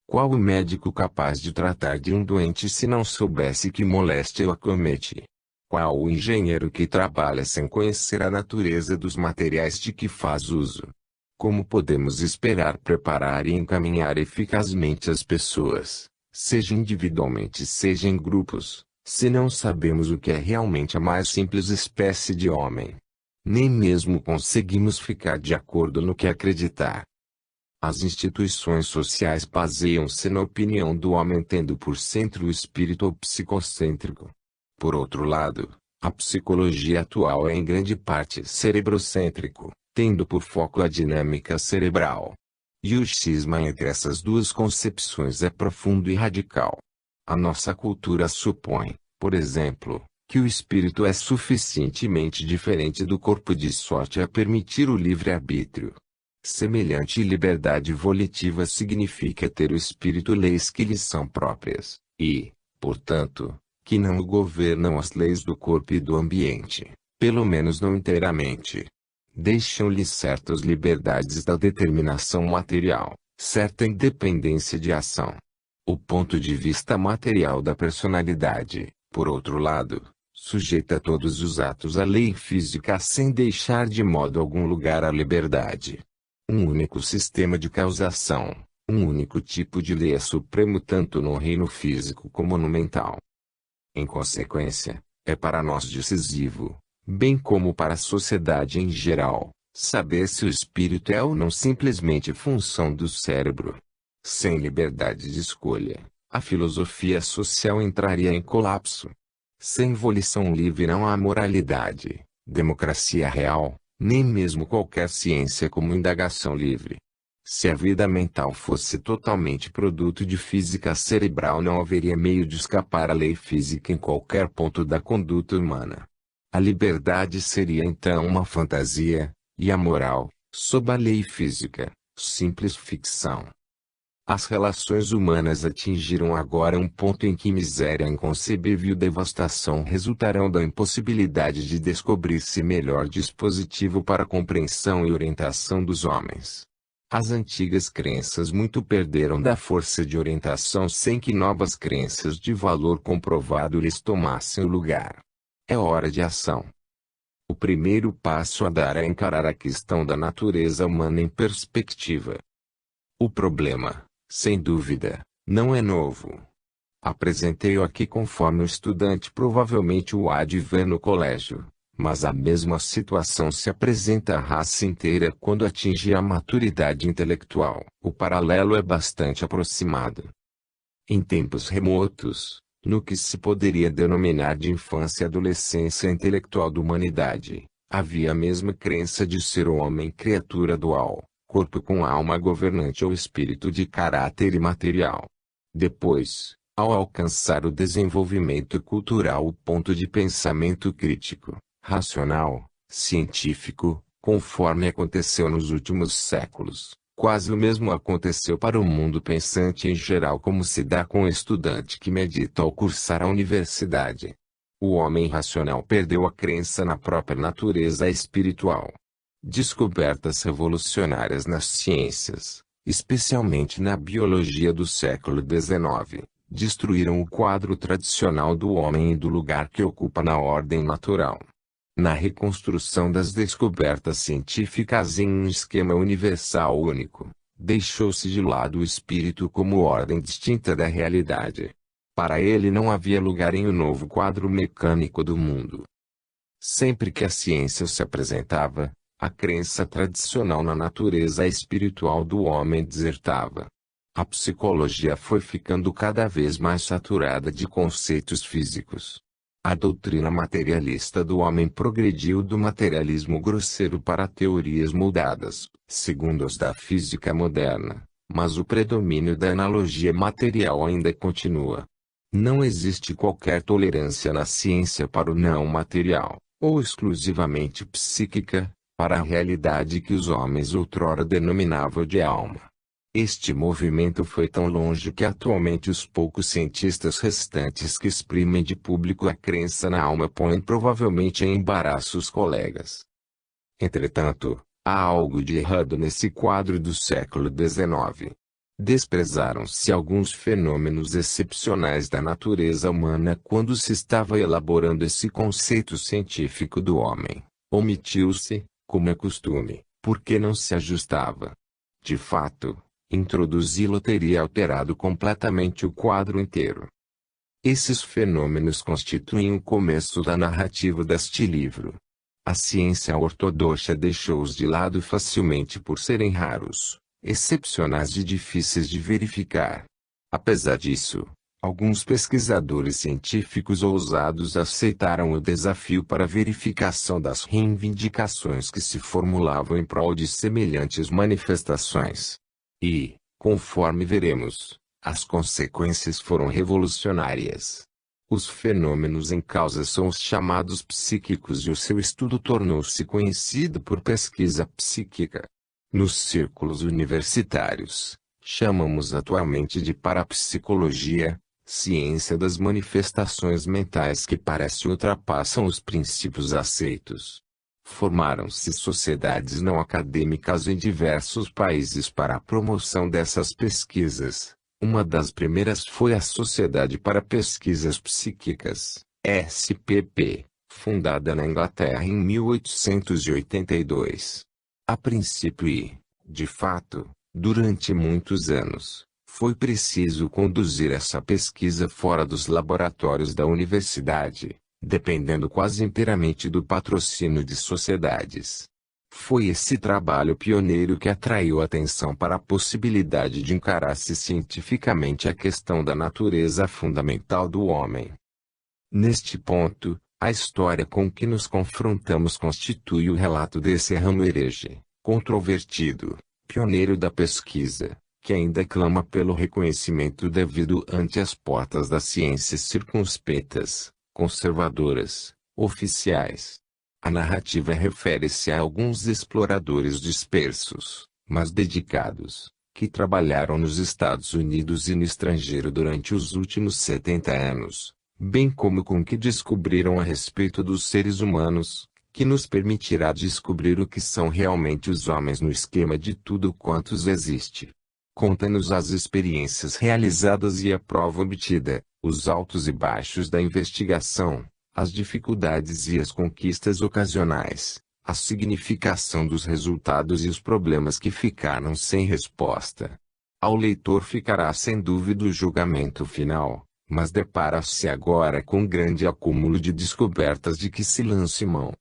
Qual o médico capaz de tratar de um doente se não soubesse que moléstia o acomete? Qual o engenheiro que trabalha sem conhecer a natureza dos materiais de que faz uso? Como podemos esperar preparar e encaminhar eficazmente as pessoas, seja individualmente seja em grupos, Se não sabemos o que é realmente a mais simples espécie de homem, nem mesmo conseguimos ficar de acordo no que acreditar. As instituições sociais baseiam-se na opinião do homem tendo por centro o espírito ou psicocêntrico. Por outro lado, a psicologia atual é em grande parte cerebrocêntrico, tendo por foco a dinâmica cerebral. E o cisma entre essas duas concepções é profundo e radical. A nossa cultura supõe, por exemplo, que o espírito é suficientemente diferente do corpo de sorte a permitir o livre-arbítrio. Semelhante liberdade volitiva significa ter o espírito leis que lhe são próprias, e, portanto, que não o governam as leis do corpo e do ambiente, pelo menos não inteiramente. Deixam-lhe certas liberdades da determinação material, certa independência de ação. O ponto de vista material da personalidade, por outro lado, sujeita todos os atos à lei física sem deixar de modo algum lugar à liberdade. Um único sistema de causação, um único tipo de lei é supremo tanto no reino físico como no mental. Em consequência, é para nós decisivo, bem como para a sociedade em geral, saber se o espírito é ou não simplesmente função do cérebro. Sem liberdade de escolha, a filosofia social entraria em colapso. Sem volição livre não há moralidade, democracia real, nem mesmo qualquer ciência como indagação livre. Se a vida mental fosse totalmente produto de física cerebral, não haveria meio de escapar à lei física em qualquer ponto da conduta humana. A liberdade seria então uma fantasia, e a moral, sob a lei física, simples ficção. As relações humanas atingiram agora um ponto em que miséria inconcebível e devastação resultarão da impossibilidade de descobrir-se melhor dispositivo para a compreensão e orientação dos homens. As antigas crenças muito perderam da força de orientação sem que novas crenças de valor comprovado lhes tomassem o lugar. É hora de ação. O primeiro passo a dar é encarar a questão da natureza humana em perspectiva. O problema, sem dúvida, não é novo. Apresentei-o aqui conforme o estudante provavelmente o há de ver no colégio, mas a mesma situação se apresenta à raça inteira quando atinge a maturidade intelectual. O paralelo é bastante aproximado. Em tempos remotos, no que se poderia denominar de infância e adolescência intelectual da humanidade, havia a mesma crença de ser o homem criatura dual, corpo com alma governante ou espírito de caráter imaterial. Depois, ao alcançar o desenvolvimento cultural, o ponto de pensamento crítico, racional, científico, conforme aconteceu nos últimos séculos, quase o mesmo aconteceu para o mundo pensante em geral como se dá com o estudante que medita ao cursar a universidade. O homem racional perdeu a crença na própria natureza espiritual. Descobertas revolucionárias nas ciências, especialmente na biologia do século XIX, destruíram o quadro tradicional do homem e do lugar que ocupa na ordem natural. Na reconstrução das descobertas científicas em um esquema universal único, deixou-se de lado o espírito como ordem distinta da realidade. Para ele não havia lugar em um novo quadro mecânico do mundo. Sempre que a ciência se apresentava, a crença tradicional na natureza espiritual do homem desertava. A psicologia foi ficando cada vez mais saturada de conceitos físicos. A doutrina materialista do homem progrediu do materialismo grosseiro para teorias moldadas, segundo as da física moderna, mas o predomínio da analogia material ainda continua. Não existe qualquer tolerância na ciência para o não material, ou exclusivamente psíquica, para a realidade que os homens outrora denominavam de alma. Este movimento foi tão longe que atualmente os poucos cientistas restantes que exprimem de público a crença na alma põem provavelmente em embaraço os colegas. Entretanto, há algo de errado nesse quadro do século XIX. Desprezaram-se alguns fenômenos excepcionais da natureza humana quando se estava elaborando esse conceito científico do homem. Omitiu-se, como é costume, porque não se ajustava. De fato, introduzi-lo teria alterado completamente o quadro inteiro. Esses fenômenos constituem o começo da narrativa deste livro. A ciência ortodoxa deixou-os de lado facilmente por serem raros, excepcionais e difíceis de verificar. Apesar disso, alguns pesquisadores científicos ousados aceitaram o desafio para a verificação das reivindicações que se formulavam em prol de semelhantes manifestações. E, conforme veremos, as consequências foram revolucionárias. Os fenômenos em causa são os chamados psíquicos e o seu estudo tornou-se conhecido por pesquisa psíquica. Nos círculos universitários, chamamos atualmente de parapsicologia, ciência das manifestações mentais que parece ultrapassam os princípios aceitos. Formaram-se sociedades não acadêmicas em diversos países para a promoção dessas pesquisas. Uma das primeiras foi a Sociedade para Pesquisas Psíquicas, SPP, fundada na Inglaterra em 1882. A princípio e, de fato, durante muitos anos, foi preciso conduzir essa pesquisa fora dos laboratórios da universidade, dependendo quase inteiramente do patrocínio de sociedades. Foi esse trabalho pioneiro que atraiu atenção para a possibilidade de encarar-se cientificamente a questão da natureza fundamental do homem. Neste ponto, a história com que nos confrontamos constitui o relato desse ramo herege, controvertido, pioneiro da pesquisa, que ainda clama pelo reconhecimento devido ante as portas das ciências circunspeitas, conservadoras, oficiais. A narrativa refere-se a alguns exploradores dispersos, mas dedicados, que trabalharam nos Estados Unidos e no estrangeiro durante os últimos 70 anos, bem como com que descobriram a respeito dos seres humanos, que nos permitirá descobrir o que são realmente os homens no esquema de tudo quantos existe. Conta-nos as experiências realizadas e a prova obtida, os altos e baixos da investigação, as dificuldades e as conquistas ocasionais, a significação dos resultados e os problemas que ficaram sem resposta. Ao leitor ficará sem dúvida o julgamento final, mas depara-se agora com grande acúmulo de descobertas de que se lance mão.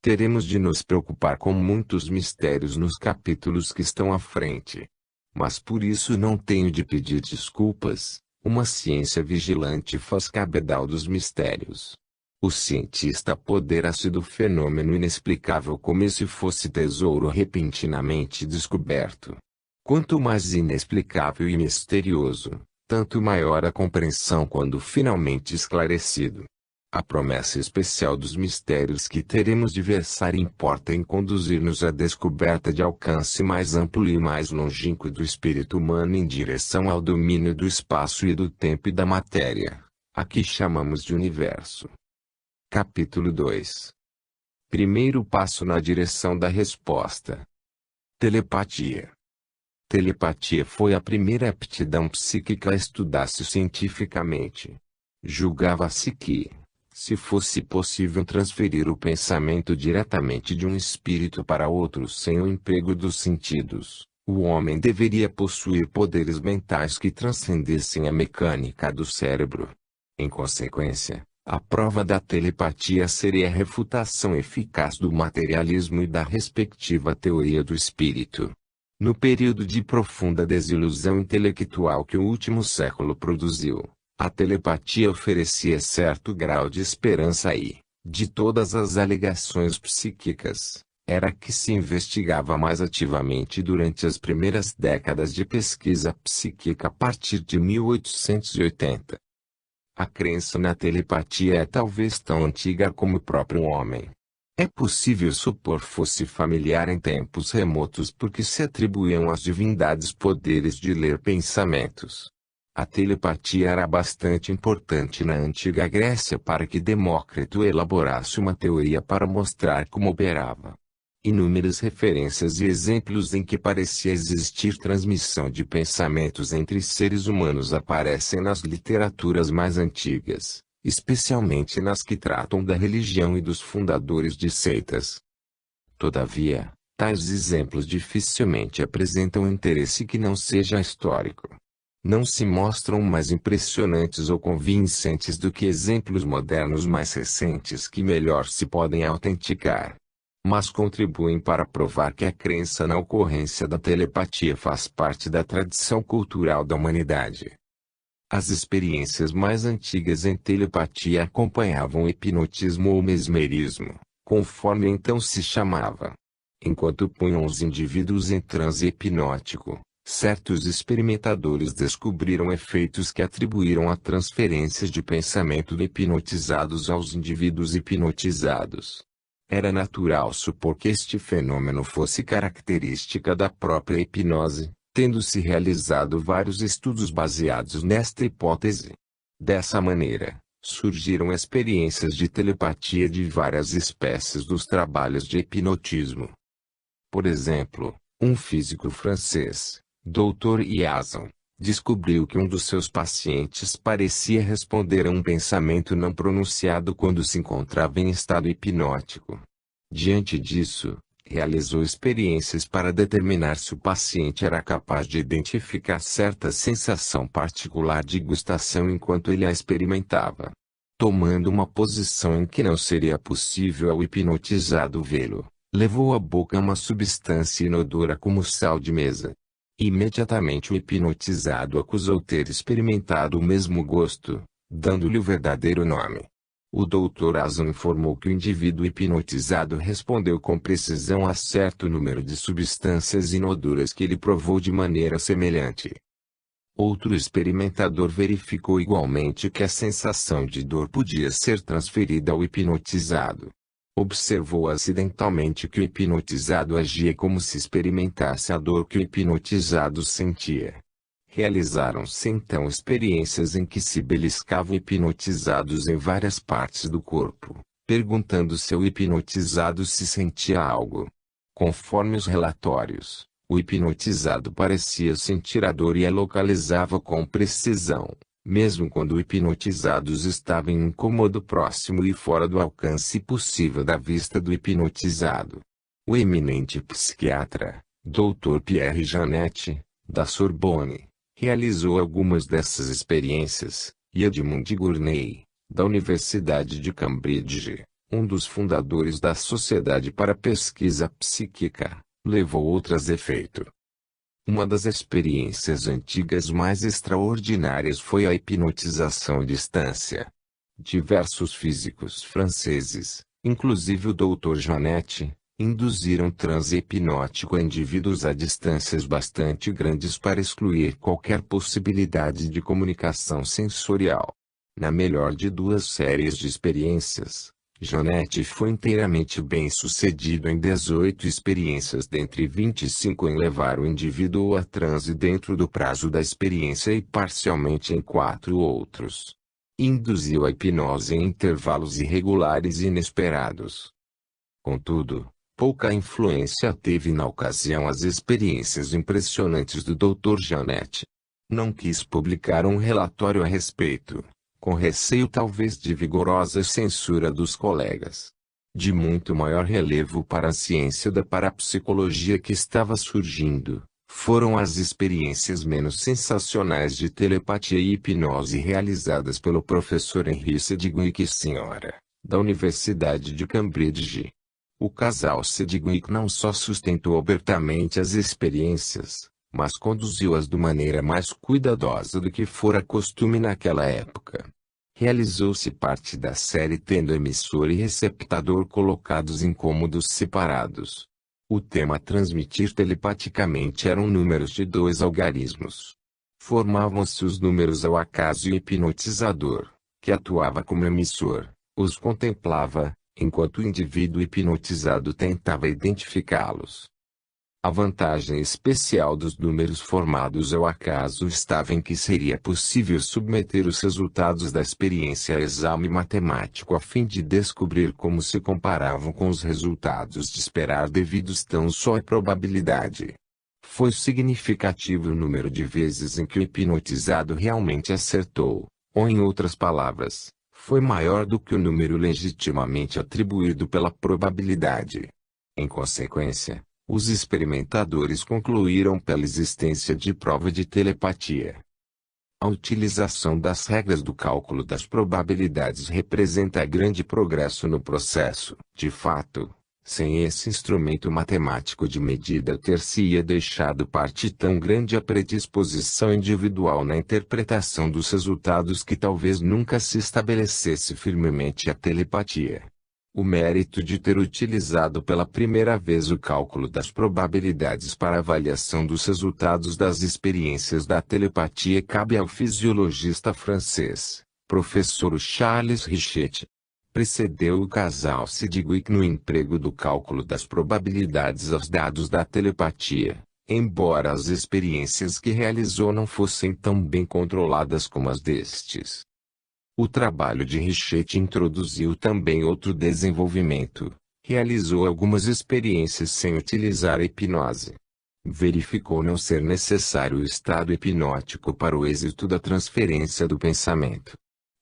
Teremos de nos preocupar com muitos mistérios nos capítulos que estão à frente. Mas por isso não tenho de pedir desculpas, uma ciência vigilante faz cabedal dos mistérios. O cientista apodera-se do fenômeno inexplicável como se fosse tesouro repentinamente descoberto. Quanto mais inexplicável e misterioso, tanto maior a compreensão quando finalmente esclarecido. A promessa especial dos mistérios que teremos de versar importa em conduzir-nos à descoberta de alcance mais amplo e mais longínquo do espírito humano em direção ao domínio do espaço e do tempo e da matéria, a que chamamos de universo. Capítulo 2. Primeiro passo na direção da resposta. Telepatia. Telepatia foi a primeira aptidão psíquica a estudar-se cientificamente. Julgava-se que, se fosse possível transferir o pensamento diretamente de um espírito para outro sem o emprego dos sentidos, o homem deveria possuir poderes mentais que transcendessem a mecânica do cérebro. Em consequência, a prova da telepatia seria a refutação eficaz do materialismo e da respectiva teoria do espírito. No período de profunda desilusão intelectual que o último século produziu, a telepatia oferecia certo grau de esperança e, de todas as alegações psíquicas, era a que se investigava mais ativamente durante as primeiras décadas de pesquisa psíquica a partir de 1880. A crença na telepatia é talvez tão antiga como o próprio homem. É possível supor fosse familiar em tempos remotos porque se atribuíam às divindades poderes de ler pensamentos. A telepatia era bastante importante na antiga Grécia para que Demócrito elaborasse uma teoria para mostrar como operava. Inúmeras referências e exemplos em que parecia existir transmissão de pensamentos entre seres humanos aparecem nas literaturas mais antigas, especialmente nas que tratam da religião e dos fundadores de seitas. Todavia, tais exemplos dificilmente apresentam interesse que não seja histórico. não se mostram mais impressionantes ou convincentes do que exemplos modernos mais recentes que melhor se podem autenticar, mas contribuem para provar que a crença na ocorrência da telepatia faz parte da tradição cultural da humanidade. As experiências mais antigas em telepatia acompanhavam o hipnotismo ou mesmerismo, conforme então se chamava. Enquanto punham os indivíduos em transe hipnótico, certos experimentadores descobriram efeitos que atribuíram a transferências de pensamento de hipnotizados aos indivíduos hipnotizados. Era natural supor que este fenômeno fosse característica da própria hipnose, tendo-se realizado vários estudos baseados nesta hipótese. Dessa maneira, surgiram experiências de telepatia de várias espécies dos trabalhos de hipnotismo. Por exemplo, um físico francês, Dr. Yazan, descobriu que um dos seus pacientes parecia responder a um pensamento não pronunciado quando se encontrava em estado hipnótico. Diante disso, realizou experiências para determinar se o paciente era capaz de identificar certa sensação particular de gustação enquanto ele a experimentava. Tomando uma posição em que não seria possível ao hipnotizado vê-lo, levou à boca uma substância inodora como sal de mesa. Imediatamente o hipnotizado acusou ter experimentado o mesmo gosto, dando-lhe o verdadeiro nome. O Dr. Yazan informou que o indivíduo hipnotizado respondeu com precisão a certo número de substâncias inodoras que ele provou de maneira semelhante. Outro experimentador verificou igualmente que a sensação de dor podia ser transferida ao hipnotizado. Observou acidentalmente que o hipnotizado agia como se experimentasse a dor que o hipnotizado sentia. Realizaram-se então experiências em que se beliscavam hipnotizados em várias partes do corpo, perguntando se o hipnotizado se sentia algo. Conforme os relatórios, o hipnotizado parecia sentir a dor e a localizava com precisão, mesmo quando o hipnotizado estava em um cômodo próximo e fora do alcance possível da vista do hipnotizado. O eminente psiquiatra, Dr. Pierre Janet, da Sorbonne, realizou algumas dessas experiências, e Edmund Gurney, da Universidade de Cambridge, um dos fundadores da Sociedade para a Pesquisa Psíquica, levou outras a efeito. Uma das experiências antigas mais extraordinárias foi a hipnotização à distância. Diversos físicos franceses, inclusive o Dr. Janet, induziram transe hipnótico a indivíduos a distâncias bastante grandes para excluir qualquer possibilidade de comunicação sensorial. Na melhor de duas séries de experiências, Janet foi inteiramente bem-sucedido em 18 experiências dentre 25 em levar o indivíduo a transe dentro do prazo da experiência e parcialmente em 4 outros. Induziu a hipnose em intervalos irregulares e inesperados. Contudo, pouca influência teve na ocasião as experiências impressionantes do Dr. Janet. Não quis publicar um relatório a respeito, com receio talvez de vigorosa censura dos colegas. De muito maior relevo para a ciência da parapsicologia que estava surgindo, foram as experiências menos sensacionais de telepatia e hipnose realizadas pelo professor Henry Sedgwick e Sra., da Universidade de Cambridge. O casal Sedgwick não só sustentou abertamente as experiências, mas conduziu-as de maneira mais cuidadosa do que fora costume naquela época. Realizou-se parte da série tendo emissor e receptador colocados em cômodos separados. O tema a transmitir telepaticamente eram números de 2 algarismos. Formavam-se os números ao acaso e o hipnotizador, que atuava como emissor, os contemplava, enquanto o indivíduo hipnotizado tentava identificá-los. A vantagem especial dos números formados ao acaso estava em que seria possível submeter os resultados da experiência a exame matemático a fim de descobrir como se comparavam com os resultados de esperar devidos tão só à probabilidade. Foi significativo o número de vezes em que o hipnotizado realmente acertou, ou em outras palavras, foi maior do que o número legitimamente atribuído pela probabilidade. Em consequência, os experimentadores concluíram pela existência de prova de telepatia. A utilização das regras do cálculo das probabilidades representa grande progresso no processo. De fato, sem esse instrumento matemático de medida ter-se-ia deixado parte tão grande a predisposição individual na interpretação dos resultados que talvez nunca se estabelecesse firmemente a telepatia. O mérito de ter utilizado pela primeira vez o cálculo das probabilidades para avaliação dos resultados das experiências da telepatia cabe ao fisiologista francês, professor Charles Richet. Precedeu o casal Sidgwick no emprego do cálculo das probabilidades aos dados da telepatia, embora as experiências que realizou não fossem tão bem controladas como as destes. O trabalho de Richet introduziu também outro desenvolvimento. Realizou algumas experiências sem utilizar a hipnose. Verificou não ser necessário o estado hipnótico para o êxito da transferência do pensamento.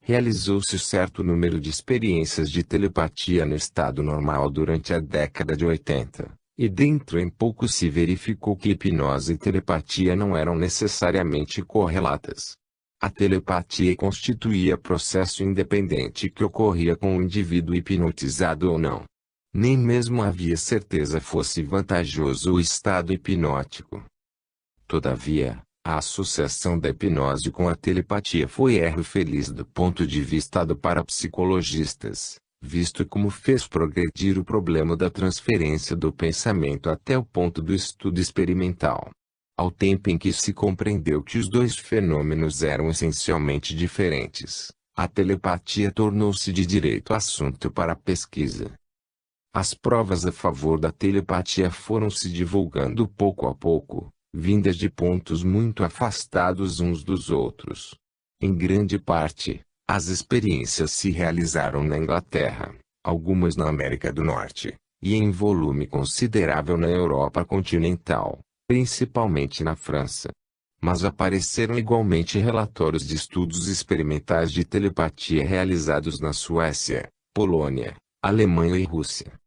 Realizou-se certo número de experiências de telepatia no estado normal durante a década de 80, e dentro em pouco se verificou que hipnose e telepatia não eram necessariamente correlatas. A telepatia constituía processo independente que ocorria com o indivíduo hipnotizado ou não. Nem mesmo havia certeza fosse vantajoso o estado hipnótico. Todavia, a associação da hipnose com a telepatia foi erro feliz do ponto de vista do parapsicologistas, visto como fez progredir o problema da transferência do pensamento até o ponto do estudo experimental. Ao tempo em que se compreendeu que os dois fenômenos eram essencialmente diferentes, a telepatia tornou-se de direito assunto para a pesquisa. As provas a favor da telepatia foram se divulgando pouco a pouco, vindas de pontos muito afastados uns dos outros. Em grande parte, as experiências se realizaram na Inglaterra, algumas na América do Norte, e em volume considerável na Europa continental, principalmente na França. Mas apareceram igualmente relatórios de estudos experimentais de telepatia realizados na Suécia, Polônia, Alemanha e Rússia.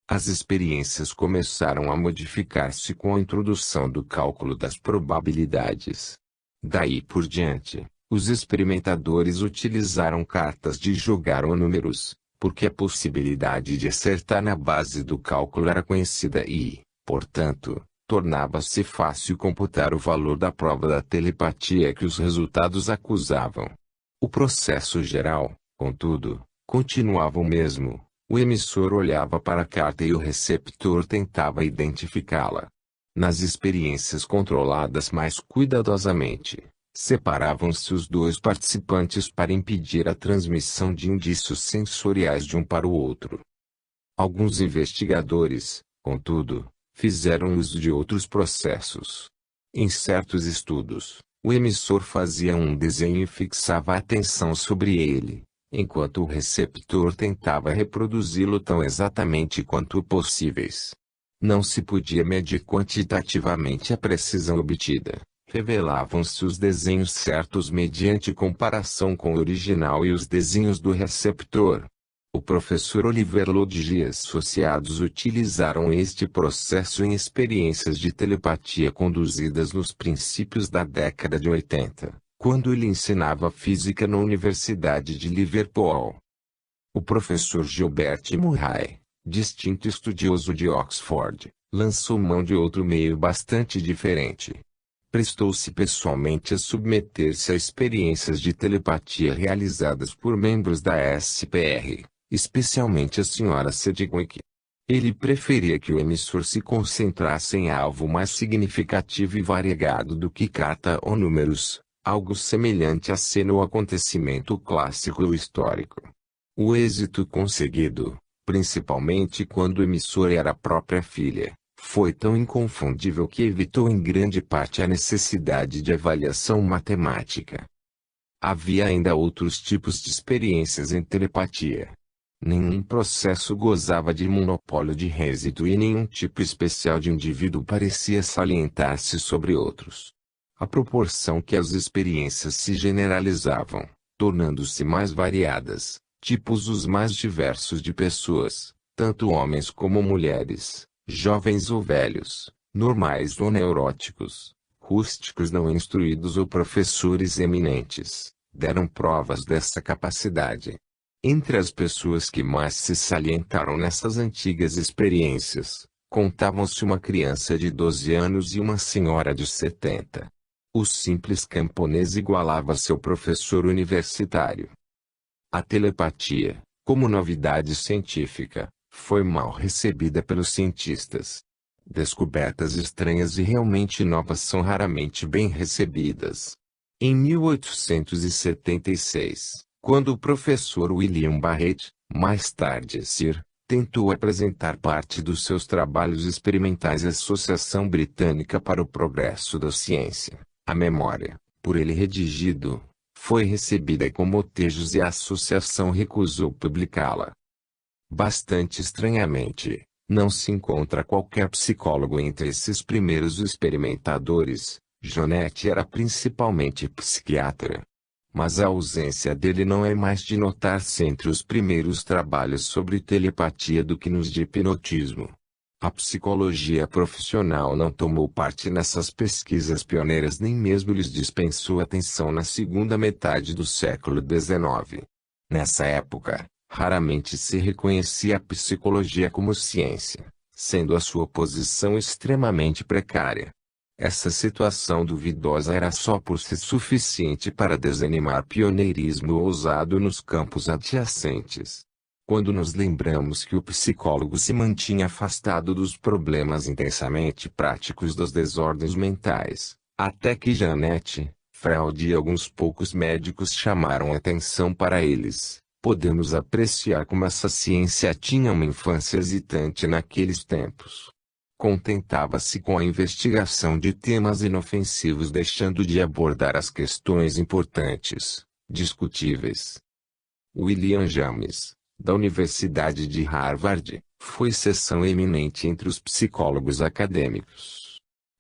As experiências começaram a modificar-se com a introdução do cálculo das probabilidades. Daí por diante, os experimentadores utilizaram cartas de jogar ou números, porque a possibilidade de acertar na base do cálculo era conhecida e, portanto, tornava-se fácil computar o valor da prova da telepatia que os resultados acusavam. O processo geral, contudo, continuava o mesmo. O emissor olhava para a carta e o receptor tentava identificá-la. Nas experiências controladas mais cuidadosamente, separavam-se os dois participantes para impedir a transmissão de indícios sensoriais de um para o outro. Alguns investigadores, contudo, fizeram uso de outros processos. Em certos estudos, o emissor fazia um desenho e fixava a atenção sobre ele, enquanto o receptor tentava reproduzi-lo tão exatamente quanto possíveis. Não se podia medir quantitativamente a precisão obtida. Revelavam-se os desenhos certos mediante comparação com o original e os desenhos do receptor. O professor Oliver Lodge e associados utilizaram este processo em experiências de telepatia conduzidas nos princípios da década de 80. Quando ele ensinava física na Universidade de Liverpool. O professor Gilbert Murray, distinto estudioso de Oxford, lançou mão de outro meio bastante diferente. Prestou-se pessoalmente a submeter-se a experiências de telepatia realizadas por membros da SPR, especialmente a Sra. Sedgwick. Ele preferia que o emissor se concentrasse em algo mais significativo e variegado do que carta ou números. Algo semelhante a ser no acontecimento clássico ou histórico. O êxito conseguido, principalmente quando o emissor era a própria filha, foi tão inconfundível que evitou em grande parte a necessidade de avaliação matemática. Havia ainda outros tipos de experiências em telepatia. Nenhum processo gozava de monopólio de êxito e nenhum tipo especial de indivíduo parecia salientar-se sobre outros. À proporção que as experiências se generalizavam, tornando-se mais variadas, tipos os mais diversos de pessoas, tanto homens como mulheres, jovens ou velhos, normais ou neuróticos, rústicos não instruídos ou professores eminentes, deram provas dessa capacidade. Entre as pessoas que mais se salientaram nessas antigas experiências, contavam-se uma criança de 12 anos e uma senhora de 70. O simples camponês igualava seu professor universitário. A telepatia, como novidade científica, foi mal recebida pelos cientistas. Descobertas estranhas e realmente novas são raramente bem recebidas. Em 1876, quando o professor William Barrett, mais tarde Sir, tentou apresentar parte dos seus trabalhos experimentais à Associação Britânica para o Progresso da Ciência, a memória, por ele redigido, foi recebida com motejos e a associação recusou publicá-la. Bastante estranhamente, não se encontra qualquer psicólogo entre esses primeiros experimentadores. Jonetti era principalmente psiquiatra. Mas a ausência dele não é mais de notar-se entre os primeiros trabalhos sobre telepatia do que nos de hipnotismo. A psicologia profissional não tomou parte nessas pesquisas pioneiras nem mesmo lhes dispensou atenção na segunda metade do século XIX. Nessa época, raramente se reconhecia a psicologia como ciência, sendo a sua posição extremamente precária. Essa situação duvidosa era só por si suficiente para desanimar pioneirismo ousado nos campos adjacentes. Quando nos lembramos que o psicólogo se mantinha afastado dos problemas intensamente práticos das desordens mentais, até que Janet, Freud e alguns poucos médicos chamaram atenção para eles, podemos apreciar como essa ciência tinha uma infância hesitante naqueles tempos. Contentava-se com a investigação de temas inofensivos, deixando de abordar as questões importantes, discutíveis. William James, da Universidade de Harvard, foi seção eminente entre os psicólogos acadêmicos.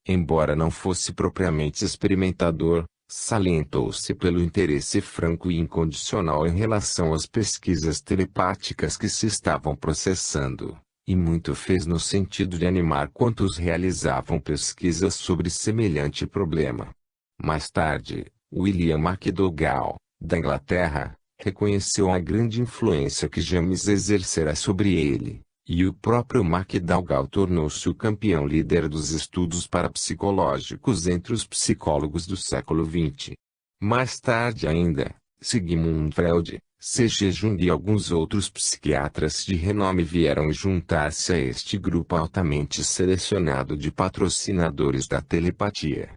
Embora não fosse propriamente experimentador, salientou-se pelo interesse franco e incondicional em relação às pesquisas telepáticas que se estavam processando, e muito fez no sentido de animar quantos realizavam pesquisas sobre semelhante problema. Mais tarde, William McDougall, da Inglaterra, reconheceu a grande influência que James exercera sobre ele, e o próprio McDougall tornou-se o campeão líder dos estudos parapsicológicos entre os psicólogos do século XX. Mais tarde ainda, Sigmund Freud, C.G. Jung e alguns outros psiquiatras de renome vieram juntar-se a este grupo altamente selecionado de patrocinadores da telepatia.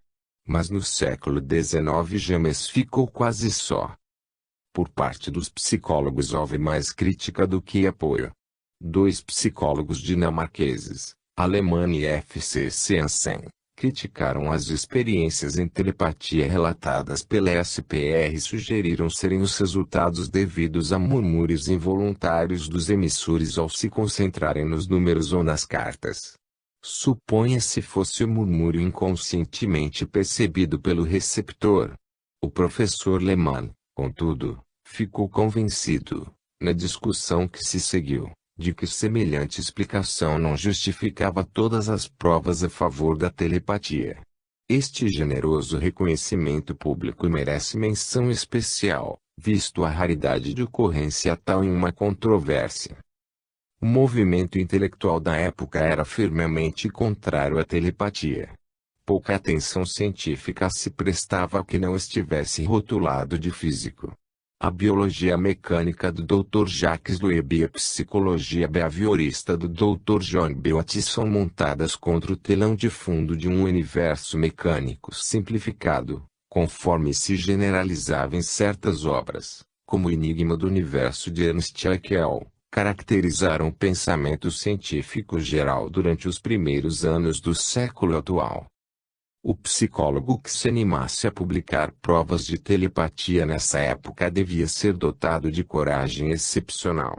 Mas no século XIX James ficou quase só. Por parte dos psicólogos houve mais crítica do que apoio. Dois psicólogos dinamarqueses, Alemán e F.C. Hansen, criticaram as experiências em telepatia relatadas pela SPR e sugeriram serem os resultados devidos a murmúrios involuntários dos emissores ao se concentrarem nos números ou nas cartas. Suponha-se fosse o murmúrio inconscientemente percebido pelo receptor. O professor Lehmann, contudo, ficou convencido, na discussão que se seguiu, de que semelhante explicação não justificava todas as provas a favor da telepatia. Este generoso reconhecimento público merece menção especial, visto a raridade de ocorrência tal em uma controvérsia. O movimento intelectual da época era firmemente contrário à telepatia. Pouca atenção científica se prestava ao que não estivesse rotulado de físico. A biologia mecânica do Dr. Jacques Loeb e a psicologia behaviorista do Dr. John Biotti são montadas contra o telão de fundo de um universo mecânico simplificado, conforme se generalizava em certas obras, como o Enigma do Universo de Ernst Haeckel, caracterizaram o pensamento científico geral durante os primeiros anos do século atual. O psicólogo que se animasse a publicar provas de telepatia nessa época devia ser dotado de coragem excepcional.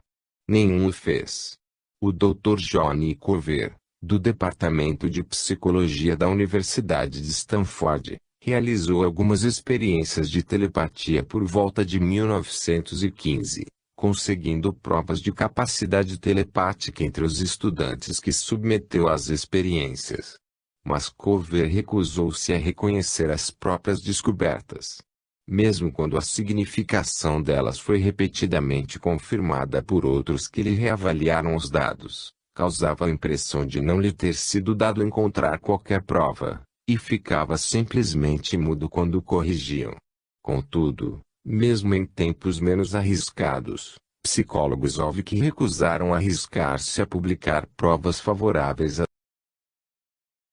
Nenhum o fez. O Dr. Johnny Cover, do Departamento de Psicologia da Universidade de Stanford, realizou algumas experiências de telepatia por volta de 1915, conseguindo provas de capacidade telepática entre os estudantes que submeteu às experiências. Mas Cover recusou-se a reconhecer as próprias descobertas. Mesmo quando a significação delas foi repetidamente confirmada por outros que lhe reavaliaram os dados, causava a impressão de não lhe ter sido dado encontrar qualquer prova, e ficava simplesmente mudo quando corrigiam. Contudo, mesmo em tempos menos arriscados, psicólogos houve que recusaram arriscar-se a publicar provas favoráveis a